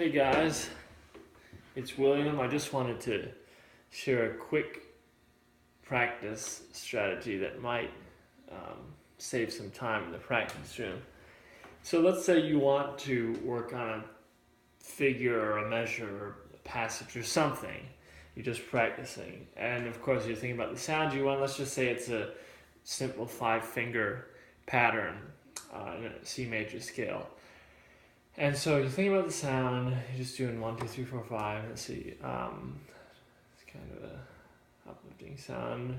Hey guys, it's William. I just wanted to share a quick practice strategy that might save some time in the practice room. So let's say you want to work on a figure or a measure or a passage or something. You're just practicing. And of course you're thinking about the sound you want. Let's just say it's a simple 5-finger pattern in a C major scale. And so you're thinking about the sound, you're just doing 1, 2, 3, 4, 5. Let's see. It's kind of a uplifting sound.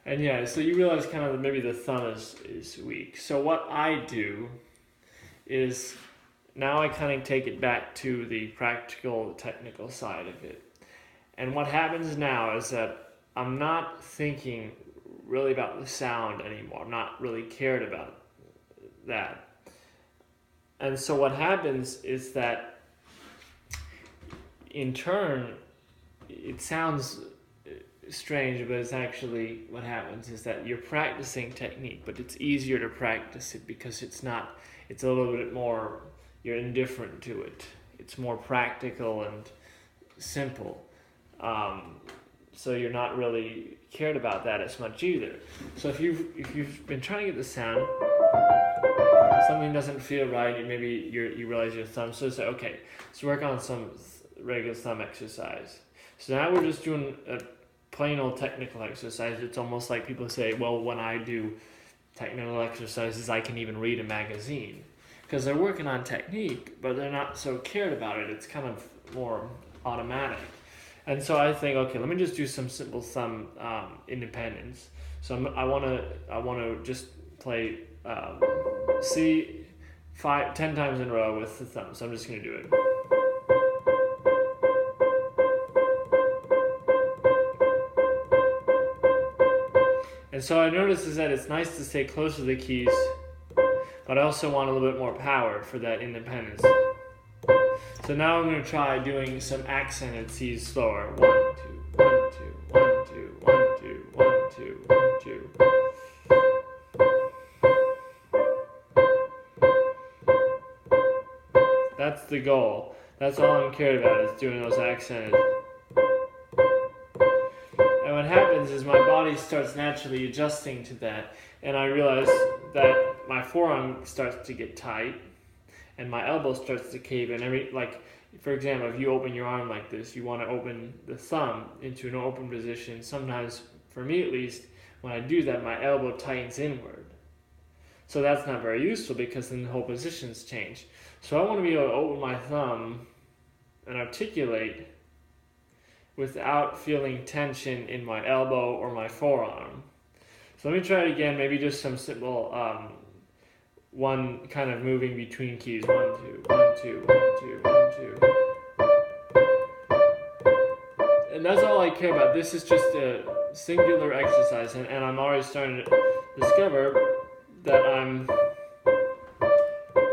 And yeah, so you realize kind of maybe the thumb is weak. So what I do is now I kind of take it back to the practical, technical side of it. And what happens now is that I'm not thinking really about the sound anymore. I'm not really cared about that. And so what happens is that in turn, it sounds strange, but it's actually what happens is that you're practicing technique, but it's easier to practice it because it's a little bit more, you're indifferent to it. It's more practical and simple. So you're not really cared about that as much either. So if you've been trying to get the sound, something doesn't feel right, maybe you realize your thumb. So say, okay, let's work on some regular thumb exercise. So now we're just doing a plain old technical exercise. It's almost like people say, well, when I do technical exercises, I can even read a magazine. Because they're working on technique, but they're not so cared about it. It's kind of more automatic. And so I think, okay, let me just do some simple thumb independence. So I want to just play C 10 times in a row with the thumb. So I'm just going to do it. And so I notice is that it's nice to stay close to the keys, but I also want a little bit more power for that independence. So now I'm going to try doing some accented C's slower. 1, 2, 1, 2, 1, 2, 1, 2, 1, 2, 1, 2. That's the goal. That's all I'm cared about is doing those accented. And what happens is my body starts naturally adjusting to that, and I realize that my forearm starts to get tight. And my elbow starts to cave in. For example, if you open your arm like this, you want to open the thumb into an open position. Sometimes, for me at least, when I do that, my elbow tightens inward. So that's not very useful because then the whole positions change. So I want to be able to open my thumb and articulate without feeling tension in my elbow or my forearm. So let me try it again, maybe just some simple one kind of moving between keys. 1, 2, 1, 2, 1, 2, 1, 2. And that's all I care about. This is just a singular exercise, and I'm already starting to discover that I'm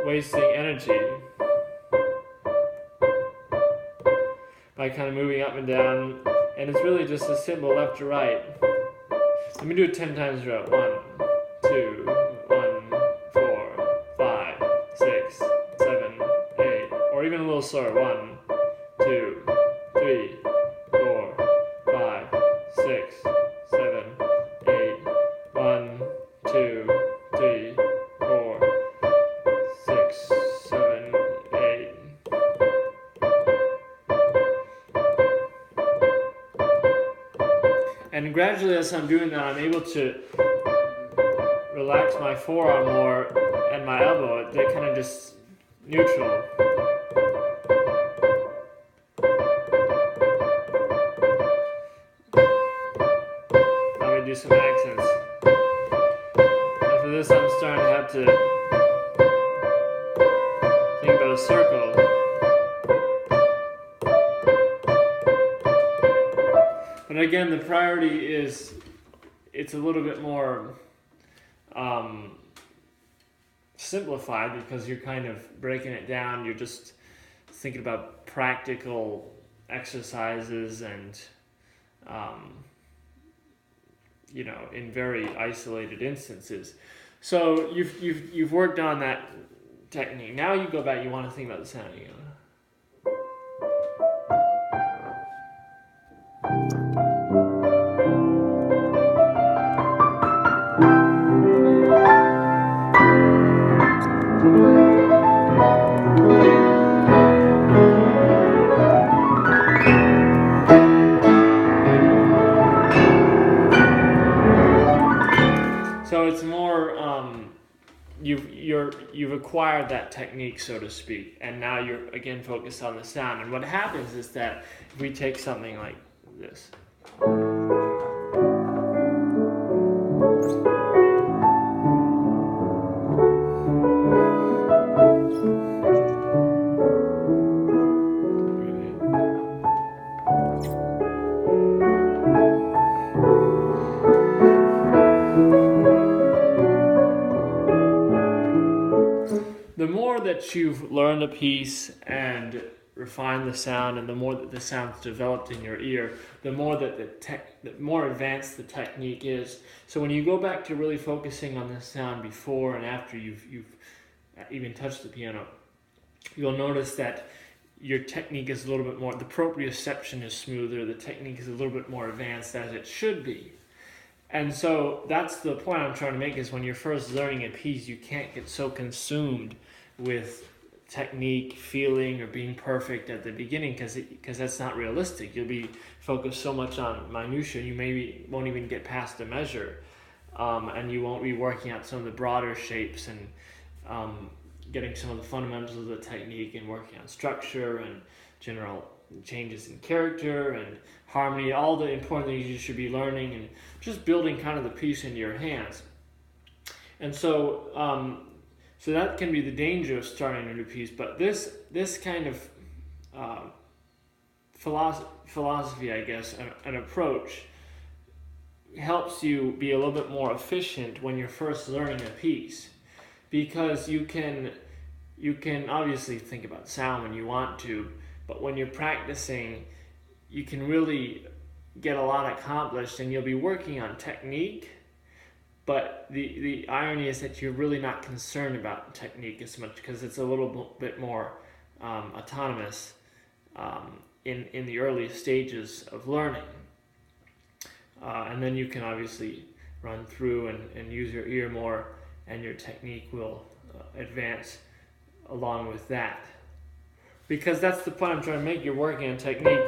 wasting energy by kind of moving up and down, and it's really just a simple left to right. Let me do it 10 times in a row. 1, 2, 6, 7, 8, or even a little slower. 1, 2, 3, 4, 5, 6, 7, 8. 1, 2, 3, 4, 6, 7, 8. And gradually, as I'm doing that, I'm able to relax my forearm more and my elbow. They're kind of just neutral. Now we do some accents. After this, I'm starting to have to think about a circle. But again, the priority is it's a little bit more simplified because you're kind of breaking it down. You're just thinking about practical exercises and in very isolated instances. So you've worked on that technique. Now you go back. You want to think about the sound again. So it's more you've acquired that technique, so to speak, and now you're again focused on the sound. And what happens is that if we take something like this. The more that you've learned a piece and refined the sound, and the more that the sound's developed in your ear, the more that the more advanced the technique is. So when you go back to really focusing on the sound before and after you've even touched the piano, you'll notice that your technique is a little bit more, the proprioception is smoother, the technique is a little bit more advanced, as it should be. And so that's the point I'm trying to make, is when you're first learning a piece, you can't get so consumed with technique, feeling, or being perfect at the beginning, because that's not realistic. You'll be focused so much on minutia, you maybe won't even get past a measure, and you won't be working out some of the broader shapes and getting some of the fundamentals of the technique and working on structure and general changes in character and harmony, all the important things you should be learning, and just building kind of the piece into your hands. And so so that can be the danger of starting a new piece. But this kind of philosophy, I guess, an approach, helps you be a little bit more efficient when you're first learning a piece, because you can obviously think about sound when you want to, but when you're practicing, you can really get a lot accomplished, and you'll be working on technique. But the irony is that you're really not concerned about technique as much, because it's a little bit more autonomous in the early stages of learning. And then you can obviously run through and use your ear more, and your technique will advance along with that. Because that's the point I'm trying to make. You're working on technique.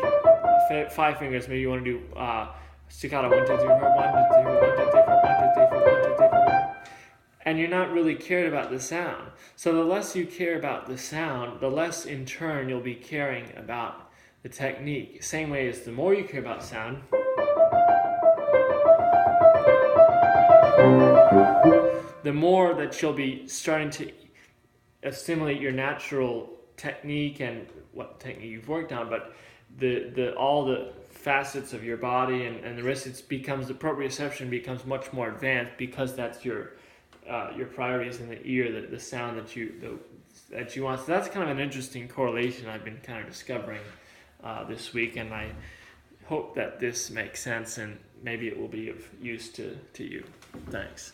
5 fingers, maybe you want to do staccato, 1, 2, 3, 4, 1, 2, 3, 4, 1, 2, 3, 4, 1, 2, 3, 4, 1, 2, 3, 4. And you're not really cared about the sound. So the less you care about the sound, the less in turn you'll be caring about the technique. Same way as the more you care about sound, the more that you'll be starting to assimilate your natural technique and what technique you've worked on, but the all the facets of your body and the rest, the proprioception becomes much more advanced, because that's your priorities in the ear, the sound that you want. So that's kind of an interesting correlation I've been kind of discovering this week, and I hope that this makes sense, and maybe it will be of use to you. Thanks.